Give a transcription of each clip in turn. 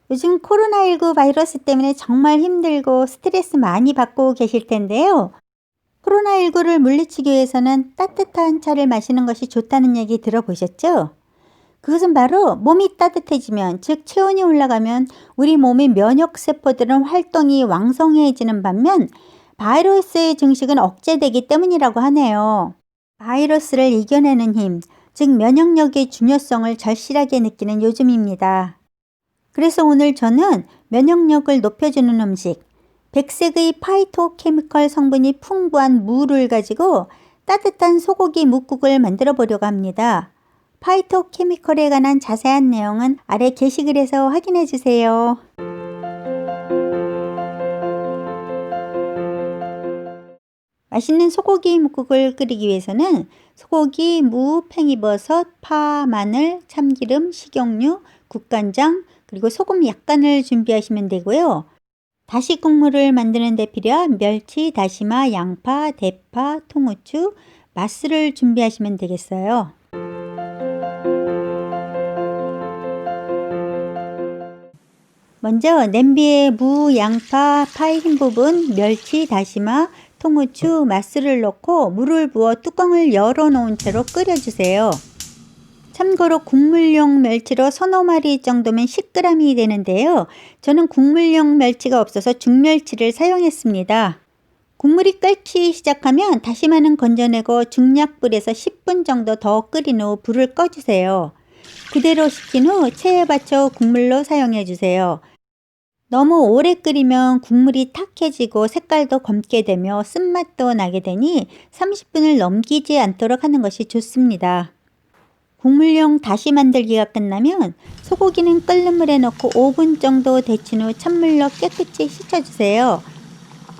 요즘 코로나19 바이러스 때문에 정말 힘들고 스트레스 많이 받고 계실 텐데요. 코로나19를 물리치기 위해서는 따뜻한 차를 마시는 것이 좋다는 얘기 들어보셨죠? 그것은 바로 몸이 따뜻해지면, 즉 체온이 올라가면 우리 몸의 면역세포들은 활동이 왕성해지는 반면 바이러스의 증식은 억제되기 때문이라고 하네요. 바이러스를 이겨내는 힘, 즉 면역력의 중요성을 절실하게 느끼는 요즘입니다. 그래서 오늘 저는 면역력을 높여주는 음식, 백색의 파이토케미컬 성분이 풍부한 무를 가지고 따뜻한 소고기 뭇국을 만들어 보려고 합니다. 파이토케미컬에 관한 자세한 내용은 아래 게시글에서 확인해 주세요. 맛있는 소고기 뭇국을 끓이기 위해서는 소고기, 무, 팽이버섯, 파, 마늘, 참기름, 식용유, 국간장, 그리고 소금 약간을 준비하시면 되고요. 다시 국물을 만드는 데 필요한 멸치, 다시마, 양파, 대파, 통후추, 맛술을 준비하시면 되겠어요. 먼저 냄비에 무, 양파, 파의 흰 부분, 멸치, 다시마, 통후추, 맛술을 넣고 물을 부어 뚜껑을 열어놓은 채로 끓여주세요. 참고로 국물용 멸치로 서너 마리 정도면 10g이 되는데요. 저는 국물용 멸치가 없어서 중멸치를 사용했습니다. 국물이 끓기 시작하면 다시마는 건져내고 중약불에서 10분 정도 더 끓인 후 불을 꺼주세요. 그대로 식힌 후 체에 받쳐 국물로 사용해 주세요. 너무 오래 끓이면 국물이 탁해지고 색깔도 검게 되며 쓴맛도 나게 되니 30분을 넘기지 않도록 하는 것이 좋습니다. 국물용 다시 만들기가 끝나면 소고기는 끓는 물에 넣고 5분 정도 데친 후 찬물로 깨끗이 씻어주세요.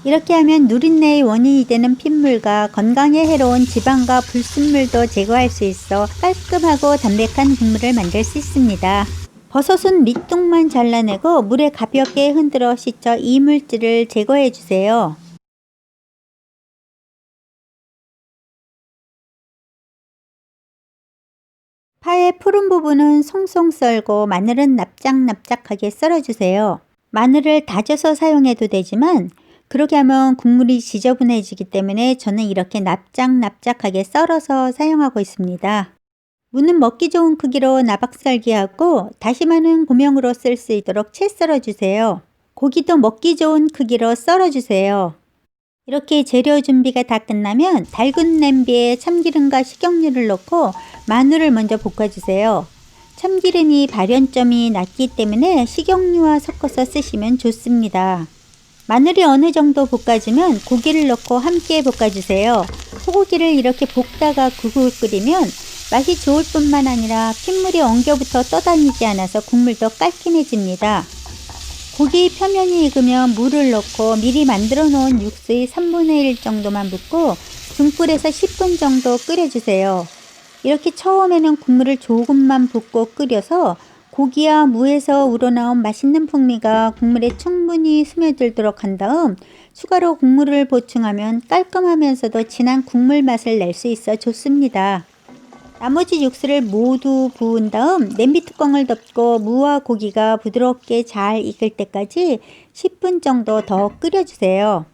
이렇게 하면 누린내의 원인이 되는 핏물과 건강에 해로운 지방과 불순물도 제거할 수 있어 깔끔하고 담백한 국물을 만들 수 있습니다. 버섯은 밑둥만 잘라내고 물에 가볍게 흔들어 씻어 이물질을 제거해 주세요. 파의 푸른 부분은 송송 썰고 마늘은 납작납작하게 썰어주세요. 마늘을 다져서 사용해도 되지만 그렇게 하면 국물이 지저분해지기 때문에 저는 이렇게 납작납작하게 썰어서 사용하고 있습니다. 무는 먹기 좋은 크기로 나박 썰기하고 다시마는 고명으로 쓸 수 있도록 채 썰어주세요. 고기도 먹기 좋은 크기로 썰어주세요. 이렇게 재료 준비가 다 끝나면 달군 냄비에 참기름과 식용유를 넣고 마늘을 먼저 볶아주세요. 참기름이 발연점이 낮기 때문에 식용유와 섞어서 쓰시면 좋습니다. 마늘이 어느 정도 볶아지면 고기를 넣고 함께 볶아주세요. 소고기를 이렇게 볶다가 국을 끓이면 맛이 좋을 뿐만 아니라 핏물이 엉겨붙어 떠다니지 않아서 국물도 깔끔해집니다. 고기 표면이 익으면 물을 넣고 미리 만들어 놓은 육수의 3분의 1 정도만 붓고 중불에서 10분 정도 끓여주세요. 이렇게 처음에는 국물을 조금만 붓고 끓여서 고기와 무에서 우러나온 맛있는 풍미가 국물에 충분히 스며들도록 한 다음 추가로 국물을 보충하면 깔끔하면서도 진한 국물 맛을 낼 수 있어 좋습니다. 나머지 육수를 모두 부은 다음 냄비 뚜껑을 덮고 무와 고기가 부드럽게 잘 익을 때까지 10분 정도 더 끓여주세요.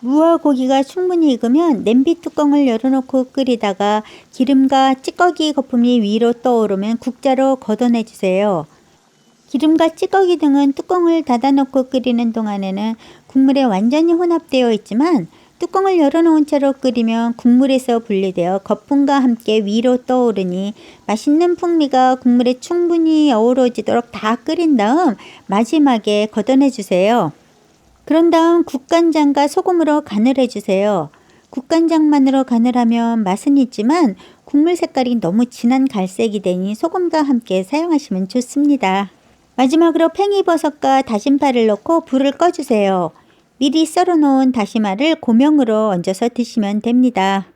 무와 고기가 충분히 익으면 냄비 뚜껑을 열어놓고 끓이다가 기름과 찌꺼기 거품이 위로 떠오르면 국자로 걷어내주세요. 기름과 찌꺼기 등은 뚜껑을 닫아놓고 끓이는 동안에는 국물에 완전히 혼합되어 있지만 뚜껑을 열어놓은 채로 끓이면 국물에서 분리되어 거품과 함께 위로 떠오르니 맛있는 풍미가 국물에 충분히 어우러지도록 다 끓인 다음 마지막에 걷어내주세요. 그런 다음 국간장과 소금으로 간을 해주세요. 국간장만으로 간을 하면 맛은 있지만 국물 색깔이 너무 진한 갈색이 되니 소금과 함께 사용하시면 좋습니다. 마지막으로 팽이버섯과 다진파를 넣고 불을 꺼주세요. 미리 썰어놓은 다시마를 고명으로 얹어서 드시면 됩니다.